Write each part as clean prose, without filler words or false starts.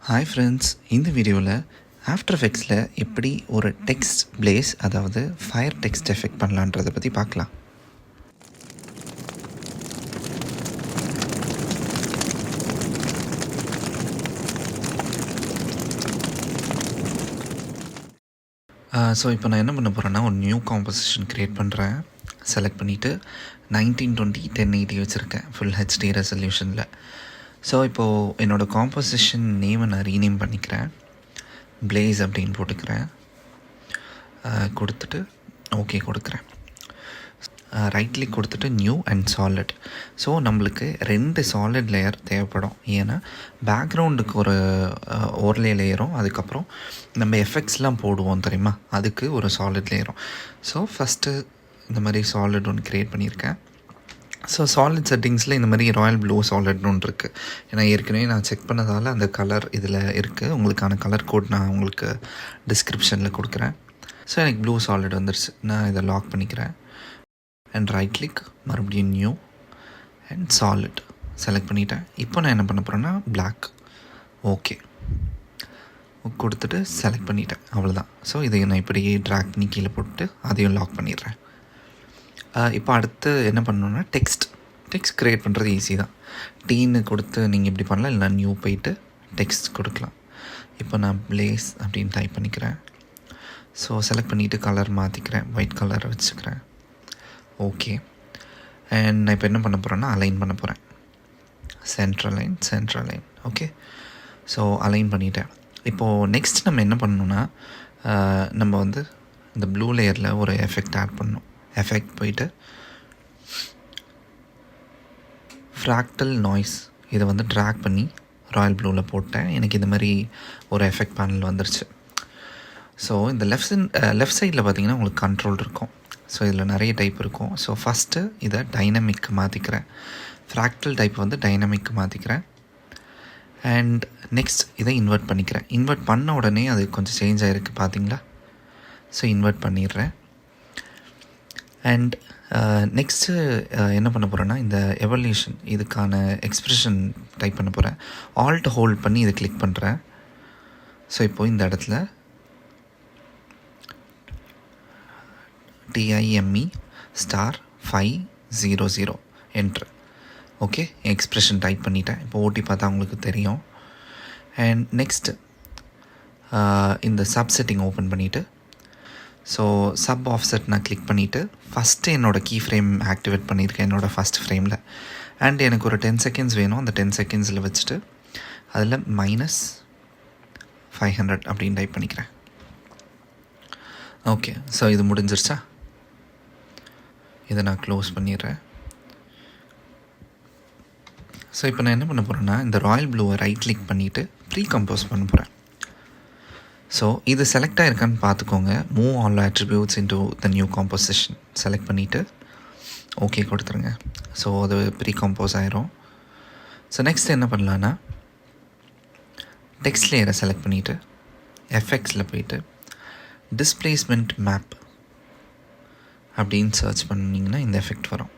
Hi friends, இந்த வீடியோவில் after எஃபெக்ட்ஸில் எப்படி ஒரு டெக்ஸ்ட் பிளேஸ், அதாவது ஃபயர் டெக்ஸ்ட் எஃபெக்ட் பண்ணலான்றதை பற்றி பார்க்கலாம். ஸோ இப்போ நான் என்ன பண்ண போகிறேன்னா, ஒரு நியூ காம்போசிஷன் க்ரியேட் பண்ணுறேன். செலக்ட் பண்ணிவிட்டு 1920 1080 வச்சுருக்கேன் ஃபுல் ஹெச்டி ரெசல்யூஷனில். ஸோ இப்போது என்னோடய காம்போசிஷன் நேமை நான் ரீநேம் பண்ணிக்கிறேன். பிளேஸ் அப்படின்னு போட்டுக்கிறேன். கொடுத்துட்டு ஓகே கொடுக்குறேன். ரைட் கிளிக் கொடுத்துட்டு நியூ அண்ட் சாலிட். ஸோ நம்மளுக்கு 2 சாலிட் லேயர் தேவைப்படும். ஏன்னா பேக்ரவுண்டுக்கு ஒரு ஓவர்லே லேயரும், அதுக்கப்புறம் நம்ம எஃபெக்ட்ஸ்லாம் போடுவோம் தெரியுமா, அதுக்கு ஒரு சாலிட் லேயரும். ஸோ ஃபஸ்ட்டு இந்த மாதிரி சாலிட் ஒன்று க்ரியேட் பண்ணியிருக்கேன். ஸோ சாலிட் செட்டிங்ஸில் இந்த மாதிரி ராயல் ப்ளூ சாலிட்னு ஒன்று இருக்குது. ஏன்னா ஏற்கனவே நான் செக் பண்ணதால் அந்த கலர் இதில் இருக்குது. உங்களுக்கான கலர் கோட் நான் உங்களுக்கு டிஸ்கிரிப்ஷனில் கொடுக்குறேன். ஸோ எனக்கு ப்ளூ சாலிட் வந்துருச்சு. நான் இதை லாக் பண்ணிக்கிறேன். அண்ட் ரைட் கிளிக், மறுபடியும் நியூ அண்ட் சாலிட் செலக்ட் பண்ணிட்டேன். இப்போ நான் என்ன பண்ண போகிறேன்னா பிளாக் ஓகே கொடுத்துட்டு செலக்ட் பண்ணிட்டேன். அவ்வளோதான். ஸோ இதை நான் இப்படியே ட்ராக் பண்ணி கீழே போட்டு அதையும் லாக் பண்ணிடுறேன். இப்போ அடுத்து என்ன பண்ணணுன்னா டெக்ஸ்ட் க்ரியேட் பண்ணுறது ஈஸி தான். டீன்னு கொடுத்து நீங்கள் இப்படி பண்ணலாம், இல்லை நியூ போயிட்டு டெக்ஸ்ட் கொடுக்கலாம். இப்போ நான் பிளேஸ் அப்படின்னு டைப் பண்ணிக்கிறேன். ஸோ செலக்ட் பண்ணிவிட்டு கலர் மாற்றிக்கிறேன், ஒயிட் கலரை வச்சுக்கிறேன். ஓகே. அண்ட் நான் இப்போ என்ன பண்ண போகிறேன்னா அலைன் பண்ண போகிறேன். Central line okay. So align பண்ணிட்டேன். இப்போது நெக்ஸ்ட் நம்ம என்ன பண்ணணுன்னா, நம்ம வந்து இந்த ப்ளூ லேயரில் ஒரு எஃபெக்ட் ஆட் பண்ணணும். எஃபெக்ட் போயிட்டு ஃப்ராக்டல் நாய்ஸ் இதை வந்து ட்ராக் பண்ணி ராயல் ப்ளூவில் போட்டேன். எனக்கு இந்த மாதிரி ஒரு எஃபெக்ட் பேனல் வந்துருச்சு. ஸோ இந்த லெஃப்ட் சைடில் பார்த்தீங்கன்னா உங்களுக்கு கண்ட்ரோல் இருக்கும். ஸோ இதில் நிறைய டைப் இருக்கும். ஸோ ஃபஸ்ட்டு இதை டைனமிக் மாற்றிக்கிறேன். ஃப்ராக்டல் டைப் வந்து டைனமிக் மாற்றிக்கிறேன். அண்ட் நெக்ஸ்ட் இதை இன்வெர்ட் பண்ணிக்கிறேன். இன்வெர்ட் பண்ண உடனே அது கொஞ்சம் சேஞ்ச் ஆகிருக்கு பார்த்தீங்களா. ஸோ இன்வெர்ட் பண்ணிடுறேன். அண்ட் நெக்ஸ்ட்டு என்ன பண்ண போகிறேன்னா, இந்த எவல்யூஷன் இதுக்கான எக்ஸ்ப்ரெஷன் டைப் பண்ண போகிறேன். ஆல்ட் ஹோல்ட் பண்ணி இதை கிளிக் பண்ணுறேன். ஸோ இப்போது இந்த இடத்துல TIME *500 enter. Okay, expression type பண்ணிட்டேன். இப்போ ஓட்டி பார்த்தா உங்களுக்கு தெரியும். அண்ட் நெக்ஸ்ட்டு இந்த சப் செட்டிங் ஓப்பன் பண்ணிவிட்டு, ஸோ சப் ஆஃப்செட் நான் கிளிக் பண்ணிவிட்டு ஃபஸ்ட்டு என்னோடய கீ ஃப்ரேம் ஆக்டிவேட் பண்ணியிருக்கேன் என்னோடய ஃபஸ்ட் ஃப்ரேமில். அண்ட் எனக்கு ஒரு 10 செகண்ட்ஸ் வேணும். அந்த 10 செகண்ட்ஸில் வச்சுட்டு அதில் -500 அப்படின்னு டைப் பண்ணிக்கிறேன். ஓகே, ஸோ இது முடிஞ்சிருச்சா? இதை நான் க்ளோஸ் பண்ணிடுறேன். ஸோ இப்போ நான் என்ன பண்ண போகிறேன்னா, இந்த ராயல் ப்ளூவை ரைட் கிளிக் பண்ணிவிட்டு ப்ரீ கம்போஸ் பண்ண போகிறேன். ஸோ இது செலக்ட் ஆகிருக்கான்னு பார்த்துக்கோங்க. Move all attributes into the new composition select பண்ணிவிட்டு ஓகே கொடுத்துருங்க. ஸோ அது ப்ரீ கம்போஸ் ஆயிரும். ஸோ நெக்ஸ்ட் என்ன பண்ணலான்னா, டெக்ஸ்ட் லேயரை செலக்ட் பண்ணிவிட்டு எஃபெக்ட்ஸில் போயிட்டு டிஸ்பிளேஸ்மெண்ட் மேப் அப்படின்னு சர்ச் பண்ணிங்கன்னா இந்த எஃபெக்ட் வரும்.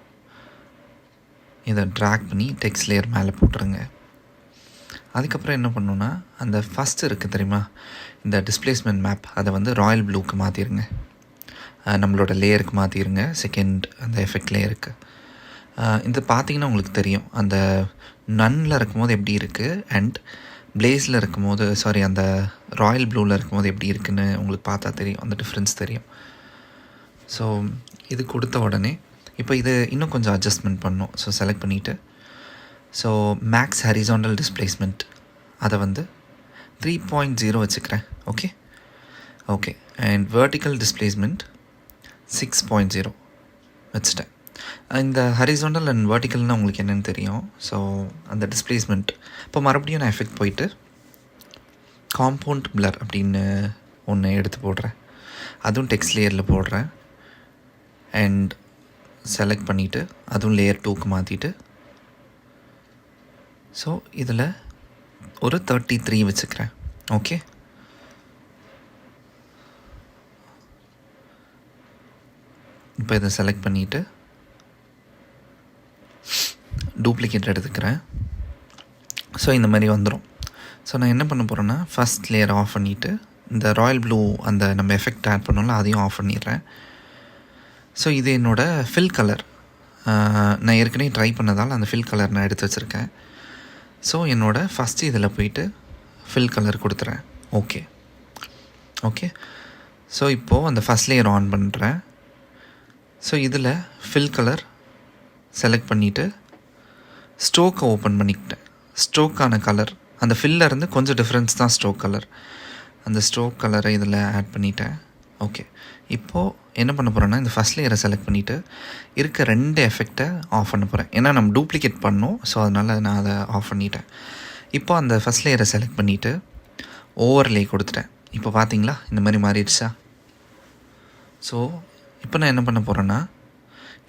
இதை ட்ராக் பண்ணி டெக்ஸ்ட் லேயர் மேலே போட்டுருங்க. அதுக்கப்புறம் என்ன பண்ணணுன்னா, அந்த ஃபஸ்ட்டு இருக்குது தெரியுமா, இந்த டிஸ்பிளேஸ்மெண்ட் மேப், அதை வந்து ராயல் ப்ளூக்கு மாற்றிடுங்க. நம்மளோட லேயருக்கு மாற்றிடுங்க, செகண்ட் அந்த எஃபெக்ட் லேயருக்கு. இது பார்த்திங்கன்னா உங்களுக்கு தெரியும், அந்த நன்னில் இருக்கும்போது எப்படி இருக்குது அண்ட் பிளேஸில் இருக்கும்போது, அந்த ராயல் ப்ளூவில் இருக்கும்போது எப்படி இருக்குதுன்னு உங்களுக்கு பார்த்தா தெரியும், அந்த டிஃப்ரென்ஸ் தெரியும். ஸோ இது கொடுத்த உடனே இப்போ இது இன்னும் கொஞ்சம் அட்ஜஸ்ட்மெண்ட் பண்ணணும். ஸோ செலக்ட் பண்ணிவிட்டு, ஸோ மேக்ஸ் ஹரிசாண்டல் டிஸ்பிளேஸ்மெண்ட் அதை வந்து 3.0 வச்சுக்கிறேன். ஓகே. அண்ட் வெர்டிக்கல் டிஸ்பிளேஸ்மெண்ட் 6.0 வச்சுட்டேன். இந்த ஹரிசாண்டல் அண்ட் வெர்டிக்கல்னால் உங்களுக்கு என்னென்னு தெரியும். ஸோ அந்த டிஸ்பிளேஸ்மெண்ட் இப்போ மறுபடியும் நான் எஃபெக்ட் போயிட்டு காம்பவுண்ட் பிளர் அப்படின்னு ஒன்று எடுத்து போடுறேன். அதுவும் டெக்ஸ்ட் லேயரில் போடுறேன். அண்ட் செலக்ட் பண்ணிவிட்டு அதுவும் லேயர் 2க்கு மாற்றிட்டு, ஸோ இதில் ஒரு 33 வச்சுக்கிறேன். ஓகே, இப்போ இதை செலக்ட் பண்ணிவிட்டு டூப்ளிகேட் எடுத்துக்கிறேன். ஸோ இந்த மாதிரி வந்துடும். ஸோ நான் என்ன பண்ண போகிறேன்னா ஃபஸ்ட் லேயர் ஆஃப் பண்ணிவிட்டு இந்த ராயல் ப்ளூ அந்த நம்ம எஃபெக்ட் ஆட் பண்ணோம்ல அதையும் ஆஃப் பண்ணிடுறேன். ஸோ இது என்னோடய ஃபில் கலர். நான் ஏற்கனவே ட்ரை பண்ணதால் அந்த ஃபில் கலர் நான் எடுத்து வச்சுருக்கேன். ஸோ என்னோடய ஃபஸ்ட்டு இதில் போயிட்டு ஃபில் கலர் கொடுத்துறேன். ஓகே. ஸோ இப்போது அந்த ஃபஸ்ட் லேயர் ஆன் பண்ணுறேன். ஸோ இதில் ஃபில் கலர் செலக்ட் பண்ணிவிட்டு ஸ்ட்ரோக்கை ஓப்பன் பண்ணிக்கிட்டேன். ஸ்ட்ரோக்கான கலர் அந்த ஃபில்லருந்து கொஞ்சம் டிஃப்ரென்ஸ் தான் ஸ்ட்ரோக் கலர். அந்த ஸ்ட்ரோக் கலரை இதில் ஆட் பண்ணிட்டேன். ஓகே. இப்போது என்ன பண்ண போகிறேன்னா இந்த ஃபஸ்ட் லேயரை செலக்ட் பண்ணிவிட்டு இருக்க 2 எஃபெக்டை ஆஃப் பண்ண போகிறேன். ஏன்னா நம்ம டூப்ளிகேட் பண்ணோம். ஸோ அதனால் நான் அதை ஆஃப் பண்ணிட்டேன். இப்போ அந்த ஃபஸ்ட் லேயரை செலக்ட் பண்ணிவிட்டு ஓவர்லே கொடுத்துட்டேன். இப்போ பார்த்தீங்களா இந்த மாதிரி மாறிடுச்சா? ஸோ இப்போ நான் என்ன பண்ண போகிறேன்னா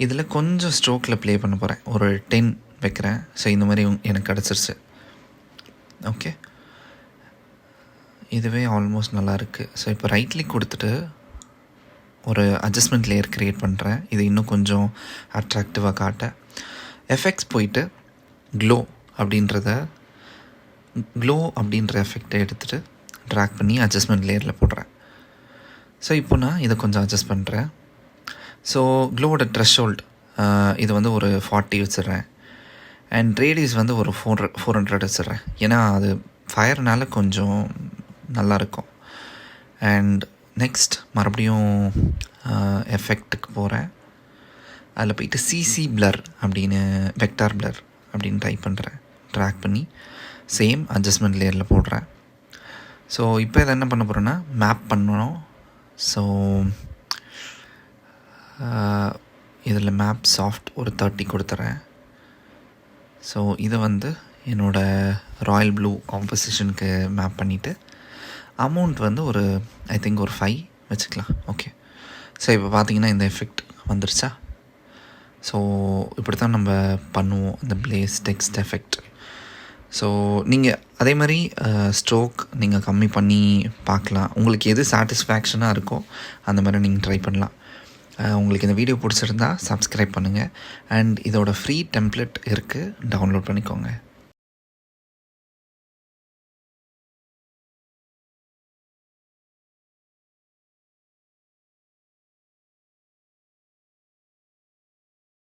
இதில் கொஞ்சம் ஸ்ட்ரோக்கில் ப்ளே பண்ண போகிறேன். ஒரு 10 வைக்கிறேன். ஸோ இந்த மாதிரி எனக்கு கிடச்சிருச்சு. ஓகே. இதுவே ஆல்மோஸ்ட் நல்லாயிருக்கு. ஸோ இப்போ ரைட் கிளிக் கொடுத்துட்டு ஒரு அட்ஜஸ்ட்மெண்ட் லேயர் க்ரியேட் பண்ணுறேன். இது இன்னும் கொஞ்சம் அட்ராக்டிவாக காட்ட எஃபெக்ட்ஸ் போயிட்டு க்ளோ அப்படின்ற எஃபெக்டை எடுத்துகிட்டு ட்ராக் பண்ணி அட்ஜஸ்ட்மெண்ட் லேயரில் போடுறேன். ஸோ இப்போ நான் இதை கொஞ்சம் அட்ஜஸ்ட் பண்ணுறேன். ஸோ க்ளோவோட த்ரெஷ்ஹோல்ட் இது வந்து ஒரு 40 வச்சிடுறேன். அண்ட் ரேடியஸ் வந்து ஒரு 400 வச்சிடுறேன். ஏன்னா அது ஃபயர்னால கொஞ்சம் நல்லாயிருக்கும். அண்ட் நெக்ஸ்ட் மறுபடியும் எஃபெக்ட்டுக்கு போகிறேன். அதில் போயிட்டு சிசி பிளர் அப்படின்னு வெக்டார் பிளர் அப்படின்னு டைப் பண்ணுறேன். ட்ராக் பண்ணி சேம் அட்ஜஸ்ட்மெண்ட் லேயரில் போடுறேன். ஸோ இப்போ இதை என்ன பண்ண போகிறேன்னா மேப் பண்ணணும். ஸோ இதில் மேப் சாஃப்ட் ஒரு 30 கொடுத்துட்றேன். ஸோ இதை வந்து என்னோடய ராயல் ப்ளூ காம்போசிஷனுக்கு மேப் பண்ணிவிட்டு அமௌண்ட் வந்து ஒரு ஐ திங்க் ஒரு 5 வச்சுக்கலாம். ஓகே. ஸோ இப்போ பார்த்தீங்கன்னா இந்த எஃபெக்ட் வந்துருச்சா? ஸோ இப்படி தான் நம்ம பண்ணுவோம் இந்த பிளேஸ் டெக்ஸ்ட் எஃபெக்ட். ஸோ நீங்கள் அதே மாதிரி ஸ்ட்ரோக் நீங்கள் கம்மி பண்ணி பார்க்கலாம். உங்களுக்கு எது சாட்டிஸ்ஃபேக்ஷனாக இருக்கோ அந்த மாதிரி நீங்கள் ட்ரை பண்ணலாம். உங்களுக்கு இந்த வீடியோ பிடிச்சிருந்தா சப்ஸ்கிரைப் பண்ணுங்கள். அண்ட் இதோட ஃப்ரீ டெம்ப்ளேட் இருக்குது, டவுன்லோட் பண்ணிக்கோங்க.